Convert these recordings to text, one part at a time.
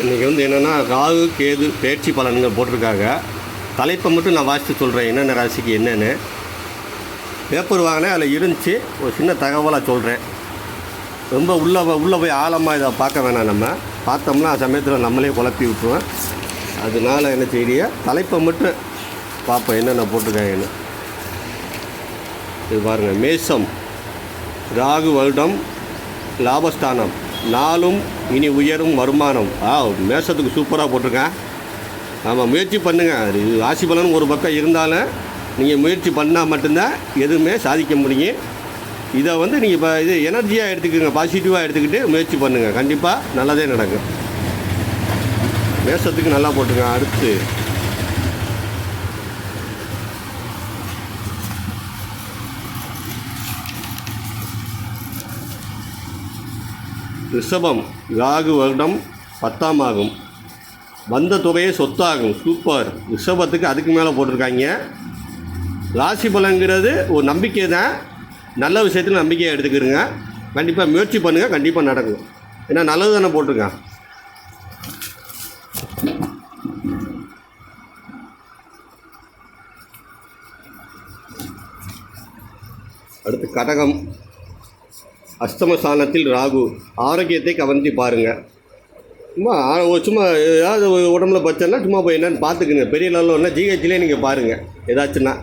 இன்றைக்கி வந்து என்னென்னா ராகு கேது பயிற்சி பலன்கள் போட்டிருக்காங்க. தலைப்பை மட்டும் நான் வாசித்து சொல்கிறேன், என்னென்ன ராசிக்கு என்னென்னு. பேப்பர் வாங்கினேன், அதில் இருந்துச்சு. ஒரு சின்ன தகவலாக சொல்கிறேன். ரொம்ப உள்ளே போய் ஆழமாக இதை பார்க்க வேணாம். நம்ம பார்த்தோம்னா சமயத்தில் நம்மளே குழப்பி விட்டுருவேன். அதனால் என்ன செய்ய, தலைப்பை மட்டும் பார்ப்போம் என்னென்ன போட்டிருக்காங்கன்னு. இது பாருங்கள், மேஷம் ராகு வருடம் லாபஸ்தானம், நாளும் இனி உயரும் வருமானம். மேஷத்துக்கு சூப்பராக போட்டிருக்கேன். ஆமாம், முயற்சி பண்ணுங்கள். இது ராசி பலன் ஒரு பக்கம் இருந்தாலும் நீங்கள் முயற்சி பண்ணால் மட்டும்தான் எதுவுமே சாதிக்க முடியும். இதை வந்து நீங்கள் இப்போ இது எனர்ஜியாக எடுத்துக்கோங்க, பாசிட்டிவாக எடுத்துக்கிட்டு முயற்சி பண்ணுங்கள். கண்டிப்பாக நல்லதே நடக்கும். மேஷத்துக்கு நல்லா போட்டுங்க. அடுத்து ரிஷபம் ராகு வருடம் 10ஆம் ஆகும், வந்த தொகையே சொத்தாகும். சூப்பர். ரிஷபத்துக்கு அதுக்கு மேலே போட்டிருக்காங்க. ராசி பலங்கிறது ஒரு நம்பிக்கை தான். நல்ல விஷயத்தில் நம்பிக்கையை எடுத்துக்கிறங்க. கண்டிப்பாக முயற்சி பண்ணுங்கள், கண்டிப்பாக நடக்கும். ஏன்னா நல்லது தானே போட்டிருக்கேன். அடுத்து கடகம் அஷ்டமஸ்தானத்தில் ராகு, ஆரோக்கியத்தை கவனித்து பாருங்கள். சும்மா ஏதாவது உடம்புல பச்சைன்னா சும்மா போய் என்னென்னு பார்த்துக்குங்க. பெரிய லெவலில் ஜிஹெச்லேயே நீங்கள் பாருங்கள். ஏதாச்சுன்னா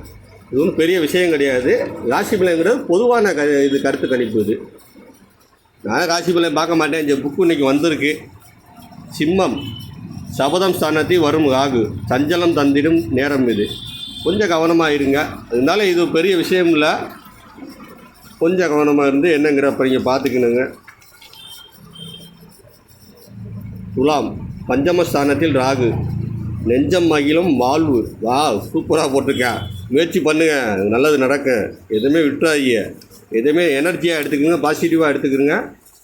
இது ஒன்றும் பெரிய விஷயம் கிடையாது. ராசி பலன்கிறது பொதுவான இது கருத்து கணிப்பு. இது நான் ராசி பலன் பார்க்க மாட்டேன். இந்த புக்கு இன்றைக்கி வந்திருக்கு. சிம்மம் சபதம் ஸ்தானத்தில் வரும் ராகு, சஞ்சலம் தந்திடும் நேரம். இது கொஞ்சம் கவனமாக இருங்க. அதனால இது பெரிய விஷயம் இல்லை. கொஞ்சம் கவனமாக இருந்து என்னங்கிறப்ப நீங்கள் பார்த்துக்கணுங்க. துலாம் பஞ்சமஸ்தானத்தில் ராகு, நெஞ்சம் மகிழும் வாழ்வு. சூப்பராக போட்டிருக்கேன். முயற்சி பண்ணுங்கள், நல்லது நடக்கும். எதுவுமே விட்டுறாதீங்க. எதுவுமே எனர்ஜியாக எடுத்துக்கோங்க, பாசிட்டிவாக எடுத்துக்கிறங்க.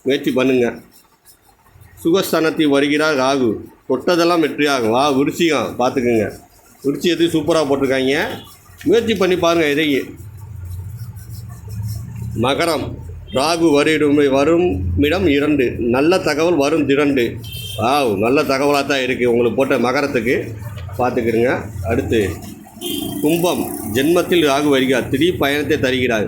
முயற்சி பண்ணுங்கள். சுகஸ்தானத்தில் வருகிறார் ராகு, தொட்டதெல்லாம் வெற்றியாகும். விருச்சிகம் பார்த்துக்குங்க. விருச்சிகத்துக்கு சூப்பராக போட்டிருக்காங்க. முயற்சி பண்ணி பாருங்கள் எதையும். மகரம் ராகு வரும் இடம் 2, நல்ல தகவல் வரும் திரண்டு. நல்ல தகவலாக தான் இருக்குது உங்களுக்கு போட்ட மகரத்துக்கு. பார்த்துக்கிறங்க. அடுத்து கும்பம் ஜென்மத்தில் ராகு வருகிறார், திடீர் பயணத்தை தருகிறார்.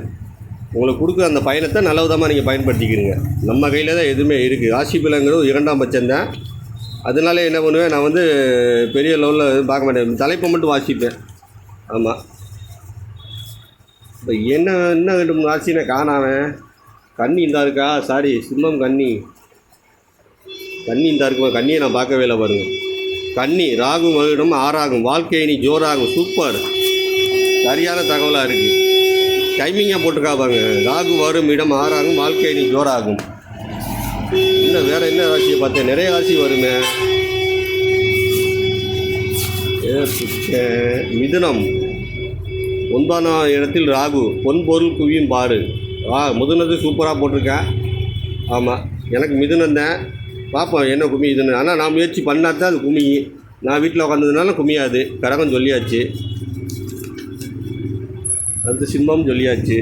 உங்களுக்கு கொடுக்குற அந்த பயணத்தை நல்ல விதமாக நீங்கள் பயன்படுத்திக்கிறீங்க. நம்ம கையில் தான் எதுவுமே இருக்குது. ராசி பலன்கிறது 2ஆம் பட்சம்தான். அதனால என்ன பண்ணுவேன், நான் வந்து பெரிய லெவலில் எதுவும் பார்க்க மாட்டேன். தலைப்பை மட்டும் வாசிப்பேன். ஆமாம். இப்போ என்ன 2 ராசினை காணாமல். கன்னி இந்தா இருக்கா? சாரி, சிம்மம் கன்னி இந்தா இருக்குமா? கன்னியை நான் பார்க்கவே இல்லை பாருங்கள். கன்னி ராகு வருடம் 6ஆகும், வாழ்க்கை இனி ஜோராகும். சூப்பர், சரியான தகவலாக இருக்குது. டைமிங்காக போட்டுக்கா பாருங்க. ராகு வரும் இடம் 6ஆகும், வாழ்க்கை இனி ஜோராகும். இல்லை வேறு என்ன ராசியை பார்த்தேன்? நிறைய ராசி வருமே. மிதுனம் 9ஆம் இடத்தில் ராகு, பொன்பொருள் குவியும் பாரு. மிதுனது சூப்பராக போட்டிருக்கேன். ஆமாம், எனக்கு மிதுனம் தான். பார்ப்போம் என்ன குமியுதுன்னு. ஆனால் நான் முயற்சி பண்ணால் தான் அது குமியி. நான் வீட்டில் உட்காந்ததுனால குமியாது. கடகம் சொல்லியாச்சு. அடுத்து சிம்மம் சொல்லியாச்சு,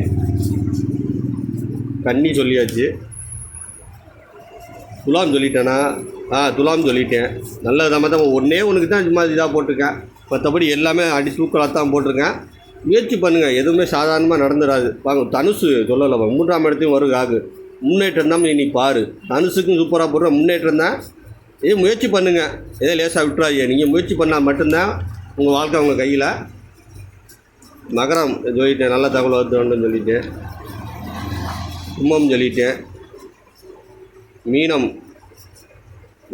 கன்னி சொல்லியாச்சு. துலாம் சொல்லிட்டேனா? துலாம் சொல்லிட்டேன். நல்ல விதமாக தான். ஒன்றுக்கு தான் சும்மா இதாக போட்டிருக்கேன். மற்றபடி எல்லாமே அடி தூக்கலாக தான் போட்டிருக்கேன். முயற்சி பண்ணுங்கள், எதுவுமே சாதாரணமாக நடந்துடாது. வாங்க, தனுசு சொல்லலை, 3ஆம் இடத்தையும் வரும் ராகு. முன்னேற்றம் தான் இனி பாரு. தனுசுக்கும் சூப்பராக போடுற முன்னேற்றம் தான். முயற்சி பண்ணுங்கள், எதோ லேசாக விட்டுறாதீங்க. நீங்கள் முயற்சி பண்ணால் மட்டும்தான் உங்கள் வாழ்க்கை உங்கள் கையில். மகரம் சொல்லிட்டேன், நல்ல தகவல் வருதுன்னு சொல்லிட்டேன். கும்பம் சொல்லிட்டேன். மீனம்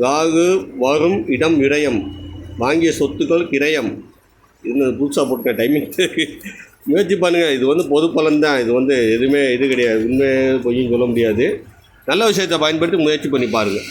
ராகு வரும் இடம் விரயம், வாங்கிய சொத்துக்கள் கிரயம். இது புதுசாக போட்டுக்கேன். டைமிங் முயற்சி பண்ணுங்கள். இது வந்து பொது பலன் தான். இது வந்து எதுவுமே இது கிடையாது. உண்மை பொய்யும் சொல்ல முடியாது. நல்ல விஷயத்தை பயன்படுத்தி முயற்சி பண்ணி பாருங்கள்.